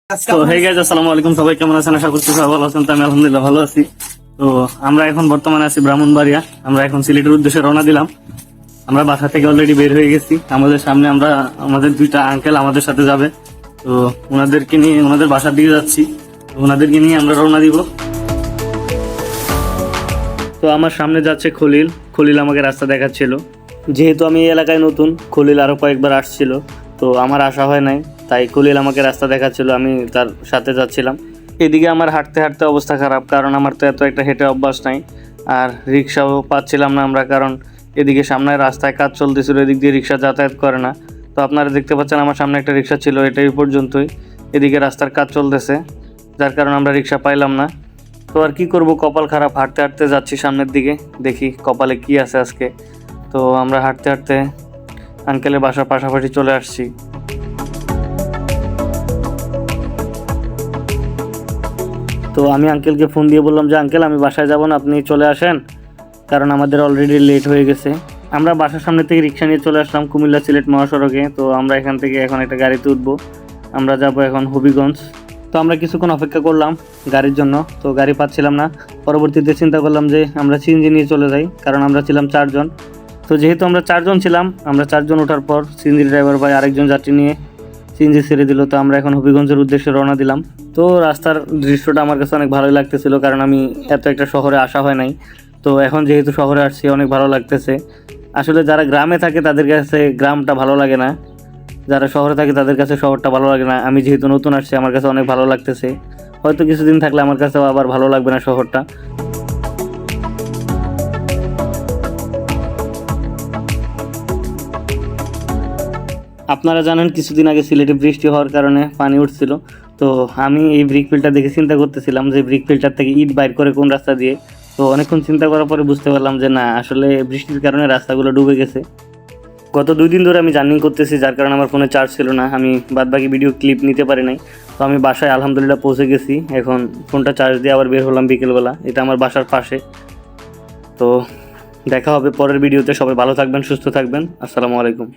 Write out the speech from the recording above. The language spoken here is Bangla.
তো হে গাইস, আসসালামু আলাইকুম। সবাই কেমন আছেন? আশা করছি সবাই ভালো আছেন। তো আমি আলহামদুলিল্লাহ ভালো আছি। তো আমরা এখন বর্তমানে আছি ব্রাহ্মণবাড়িয়া। আমরা এখন সিলেটের উদ্দেশ্যে রওনা দিলাম। আমরা বাসা থেকে অলরেডি বের হয়ে গেছি। আমাদের সামনে আমাদের দুইটা আঙ্কেল আমাদের সাথে যাবে। তো ওনাদেরকে নিয়ে ওনাদের বাসার দিকে যাচ্ছি। তো ওনাদেরকে নিয়ে আমরা রওনা দিব। তো আমার সামনে যাচ্ছে খলিল। খলিল আমাকে রাস্তা দেখাচ্ছিল। যেহেতু আমি এই এলাকায় নতুন, খলিল আরো কয়েকবার আসছিল, তো আমার আসা হয় নাই, তাই খলিল আমাকে রাস্তা দেখাচ্ছিল, আমি তার সাথে যাচ্ছিলাম। এদিকে আমার হাঁটতে হাঁটতে অবস্থা খারাপ, কারণ আমার তো এত একটা হেঁটে অভ্যাস নাই। আর রিক্সাও পাচ্ছিলাম না আমরা, কারণ এদিকে সামনে রাস্তায় কাজ চলতেছিল, এদিক দিয়ে রিক্সা যাতায়াত করে না। তো আপনারা দেখতে পাচ্ছেন আমার সামনে একটা রিক্সা ছিল, এটাই পর্যন্তই। এদিকে রাস্তার কাজ চলতেছে, যার কারণে আমরা রিক্সা পাইলাম না। তো আর কি করব, কপাল খারাপ। হাঁটতে হাঁটতে যাচ্ছি সামনের দিকে, দেখি কপালে কি আছে আজকে। তো আমরা হাঁটতে হাঁটতে আঙ্কেলের বাসার পাশাপাশি চলে আসছি। তো আমি আঙ্কেলকে ফোন দিয়ে বললাম যে আঙ্কেল, আমি বাসায় যাব না, আপনি চলে আসেন, কারণ আমাদের অলরেডি লেট হয়ে গেছে। আমরা বাসার সামনে থেকে রিক্সা নিয়ে চলে আসলাম কুমিল্লা সিলেট মহাসড়কে। তো আমরা এখান থেকে এখন একটা গাড়িতে উঠবো, আমরা যাব এখন হবিগঞ্জ। তো আমরা কিছুক্ষণ অপেক্ষা করলাম গাড়ির জন্য, তো গাড়ি পাচ্ছিলাম না। পরবর্তীতে চিন্তা করলাম যে আমরা সিএনজি নিয়ে চলে যাই, কারণ আমরা ছিলাম 4 জন। তো যেহেতু আমরা 4 জন ছিলাম, আমরা 4 জন ওঠার পর সিএনজি ড্রাইভার ভাই আরেকজন যাত্রী নিয়ে সিএনজি ছেড়ে দিল। তো আমরা এখন হবিগঞ্জের উদ্দেশ্যে রওনা দিলাম। তো রাস্তার দৃশ্যটা আমার কাছে অনেক ভালোই লাগতেছিল, কারণ আমি এত একটা শহরে আসা হয় নাই। তো এখন যেহেতু শহরে আসছি, অনেক ভালো লাগতেছে। আসলে যারা গ্রামে থাকে তাদের কাছে গ্রামটা ভালো লাগে না, যারা শহরে থাকে তাদের কাছে শহরটা ভালো লাগে না। আমি যেহেতু নতুন আসছি, আমার কাছে অনেক ভালো লাগতেছে। হয়তো কিছুদিন থাকলে আমার কাছেও আবার ভালো লাগবে না শহরটা। আপনারা জানেন কিছুদিন আগে সিলেটে বৃষ্টি হওয়ার কারণে পানি উঠছিল। তো আমি এই ব্রিক ফিল্টার দেখে চিন্তা করতেছিলাম যে ব্রিক ফিল্টার থেকে ইট বাইর করে কোন রাস্তা দিয়ে। তো অনেকক্ষণ চিন্তা করার পরে বুঝতে পারলাম যে না, আসলে বৃষ্টির কারণে রাস্তাগুলো ডুবে গেছে। গত 2 দিন ধরে আমি জার্নি করতেছি, যার কারণে আমার ফোনে চার্জ ছিল না, আমি বাদবাকি ভিডিও ক্লিপ নিতে পারি নাই। তো আমি বাসায় আলহামদুলিল্লাহ পৌঁছে গেছি। এখন ফোনটা চার্জ দিয়ে আবার বের হলাম বিকেলবেলা। এটা আমার বাসার পাশে। তো দেখা হবে পরের ভিডিওতে। সবাই ভালো থাকবেন, সুস্থ থাকবেন। আসসালামু আলাইকুম।